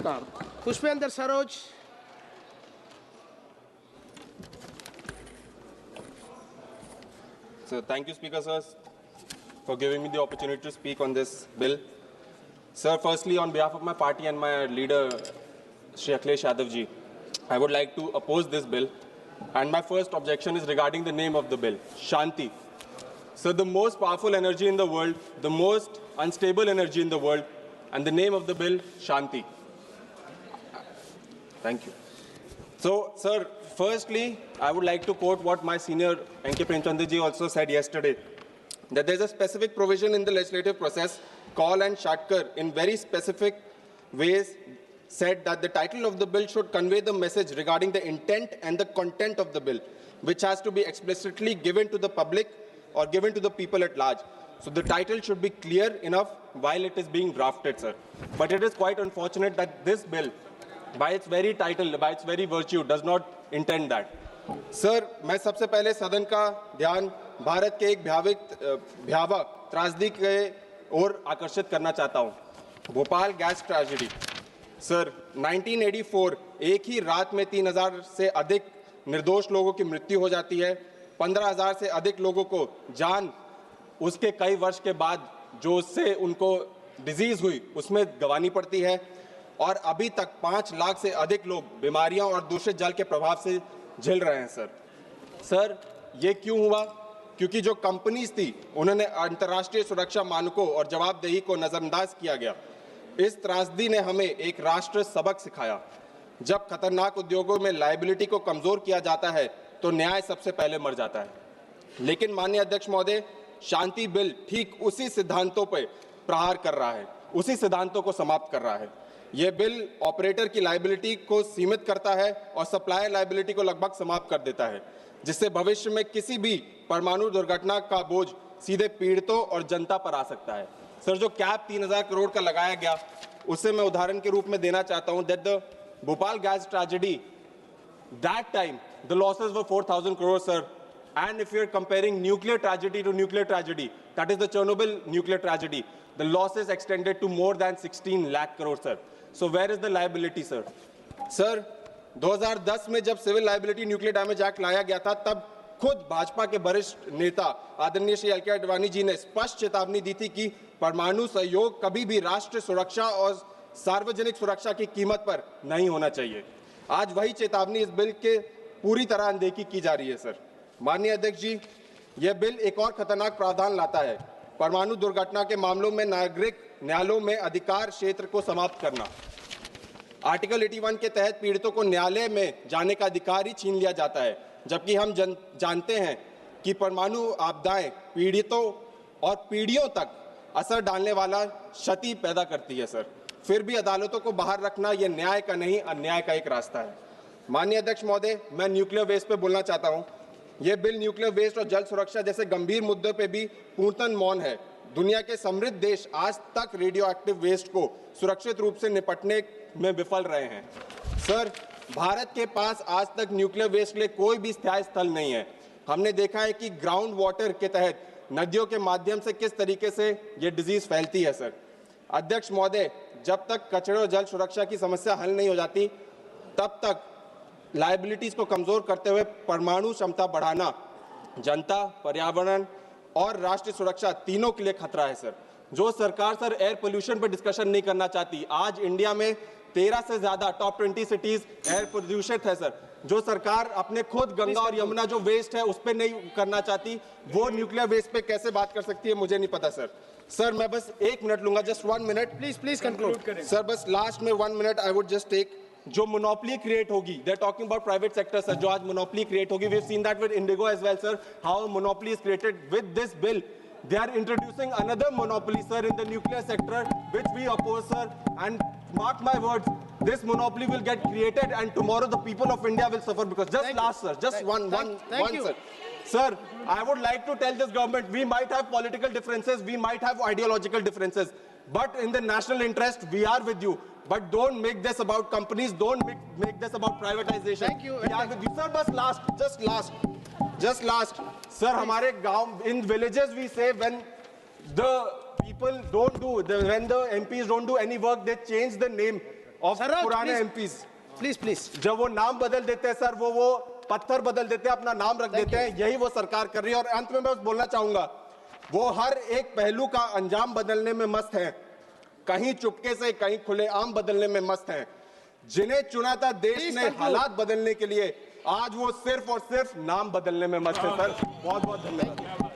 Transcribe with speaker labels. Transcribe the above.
Speaker 1: नमस्कार। Pushpendra Saroj.
Speaker 2: So thank you, Speaker sir, for giving me the opportunity to speak on this bill. Sir, firstly, on behalf of my party and my leader, Shri Akhilesh Yadav ji, I would like to oppose this bill. And my first objection is regarding the name of the bill, Shanti. So the most powerful energy in the world, the most unstable energy in the world, and the name of the bill, Shanti. Thank you. So, sir, firstly, I would like to quote what my senior N.K. Premchandra ji also said yesterday, that there is a specific provision in the legislative process, Kaul and Shatkar, in very specific ways, said that the title of the bill should convey the message regarding the intent and the content of the bill, which has to be explicitly given to the public or given to the people at large. So the title should be clear enough while it is being drafted, sir. But it is quite unfortunate that this bill, by its very title, by its very virtue, does not intend that. Sir, मैं सबसे पहले सदन का ध्यान भारत के एक भयावह त्रासदी के ओर आकर्षित करना चाहता हूं। Bhopal gas tragedy. सर, 1984 एक ही रात में 3000 से अधिक निर्दोष लोगों की मृत्यु हो जाती है, 15,000 से अधिक लोगों को जान उसके कई वर्ष के बाद जो उससे उनको डिजीज हुई उसमें गंवानी पड़ती है, और अभी तक 5 लाख से अधिक लोग बीमारियों और दूषित जल के प्रभाव से झेल रहे हैं। सर, ये क्यों हुआ? क्योंकि जो कंपनीज थी उन्होंने अंतर्राष्ट्रीय सुरक्षा मानकों और जवाबदेही को नजरअंदाज किया गया। इस त्रासदी ने हमें एक राष्ट्र सबक सिखाया। जब खतरनाक उद्योगों में लायबिलिटी को कमजोर किया जाता है तो न्याय सबसे पहले मर जाता है। लेकिन माननीय अध्यक्ष महोदय, शांति बिल ठीक उसी सिद्धांतों पर प्रहार कर रहा है, उसी सिद्धांतों को समाप्त कर रहा है। यह बिल ऑपरेटर की लायबिलिटी को सीमित करता है और सप्लायर लायबिलिटी को लगभग समाप्त कर देता है, जिससे भविष्य में किसी भी परमाणु दुर्घटना का बोझ सीधे पीड़ितों और जनता पर आ सकता है। सर, जो कैप 3000 करोड़ का लगाया गया, उससे मैं उदाहरण के रूप में देना चाहता हूं that the Bhopal gas tragedy, that time the losses were 4000 crore, sir. And if you're comparing nuclear tragedy to nuclear tragedy, that is the Chernobyl nuclear tragedy, the losses extended to more than 16 lakh crore, sir. So where is the liability, sir? Sir, 2010 में जब civil liability nuclear damage act लाया गया था, तब खुद भाजपा के वरिष्ठ नेता आदरणीय श्री एल के आडवाणी जी ने स्पष्ट चेतावनी दी थी कि परमाणु सहयोग कभी भी राष्ट्र सुरक्षा और सार्वजनिक सुरक्षा की कीमत पर नहीं होना चाहिए। आज वही चेतावनी इस बिल के पूरी तरह अनदेखी की जा रही है। सर, माननीय अध्यक्ष जी, यह बिल एक और खतरनाक प्रावधान लाता है, परमाणु दुर्घटना के मामलों में नागरिक न्यायालयों में अधिकार क्षेत्र को समाप्त करना। आर्टिकल 81 के तहत पीड़ितों को न्यायालय में जाने का अधिकार ही छीन लिया जाता है, जबकि हम जानते हैं कि परमाणु आपदाएं पीड़ितों और पीढ़ियों तक असर डालने वाला क्षति पैदा करती है। सर, फिर भी अदालतों को बाहर रखना यह न्याय का नहीं, अन्याय का एक रास्ता है। माननीय अध्यक्ष महोदय, मैं न्यूक्लियर वेस्ट पे बोलना चाहता हूं। यह बिल न्यूक्लियर वेस्ट और जल सुरक्षा जैसे गंभीर मुद्दों पे भी पूर्णतः मौन है। दुनिया के समृद्ध देश आज तक रेडियो एक्टिव वेस्ट को सुरक्षित रूप से निपटने में विफल रहे हैं। सर, भारत के पास आज तक न्यूक्लियर वेस्ट के लिए कोई भी स्थायी स्थल नहीं है। हमने देखा है कि ग्राउंड वाटर के तहत नदियों के माध्यम से किस तरीके से ये डिजीज फैलती है। सर, अध्यक्ष महोदय, जब तक कचरे और जल सुरक्षा की समस्या हल नहीं हो जाती, तब तक लायबिलिटीज को कमजोर करते हुए परमाणु क्षमता बढ़ाना जनता, पर्यावरण और राष्ट्रीय सुरक्षा तीनों के लिए खतरा है। सर, जो सरकार सर एयर पोल्यूशन पर डिस्कशन नहीं करना चाहती, आज इंडिया में 13 से ज्यादा टॉप 20 सिटीज एयर प्रदूषित है। सर, जो सरकार अपने खुद गंगा और यमुना जो वेस्ट है उस पर नहीं करना चाहती, वो न्यूक्लियर वेस्ट पे कैसे बात कर सकती है, मुझे नहीं पता। सर, मैं बस 1 मिनट लूंगा, just 1 minute, please conclude. Sir, बस लास्ट में 1 minute I would just take. जो मोनोपोली क्रिएट होगी, they are talking about private sector sir, जो आज मोनोपोली क्रिएट होगी, we have seen that with IndiGo as well sir, how monopoly is created with this bill. They are introducing another monopoly, sir, in the nuclear sector, which we oppose, sir. And mark my words, this monopoly will get created, and tomorrow the people of India will suffer because sir. Sir, I would like to tell this government, we might have political differences, we might have ideological differences, but in the national interest, we are with you. But don't make this about companies. Don't make this about privatization.
Speaker 1: Thank you.
Speaker 2: We are with you, sir. But just last. Sir, हमारे गांव, in villages we say when the people don't do, when the MPs don't do any work, they change the name of
Speaker 1: Saroj,
Speaker 2: पुराने
Speaker 1: please.
Speaker 2: MPs.
Speaker 1: Please please.
Speaker 2: जब वो नाम बदल देते हैं sir, वो पत्थर बदल देते हैं, अपना नाम रख देते हैं, यही वो सरकार कर रही है। और अंत में मैं बस बोलना चाहूंगा, वो हर एक पहलू का अंजाम बदलने में मस्त है, कहीं चुपके से कहीं खुलेआम बदलने में मस्त है। जिन्हें चुना था देश ने हालात बदलने के लिए, आज वो सिर्फ और सिर्फ नाम बदलने में मस्त है। सर बहुत बहुत धन्यवाद।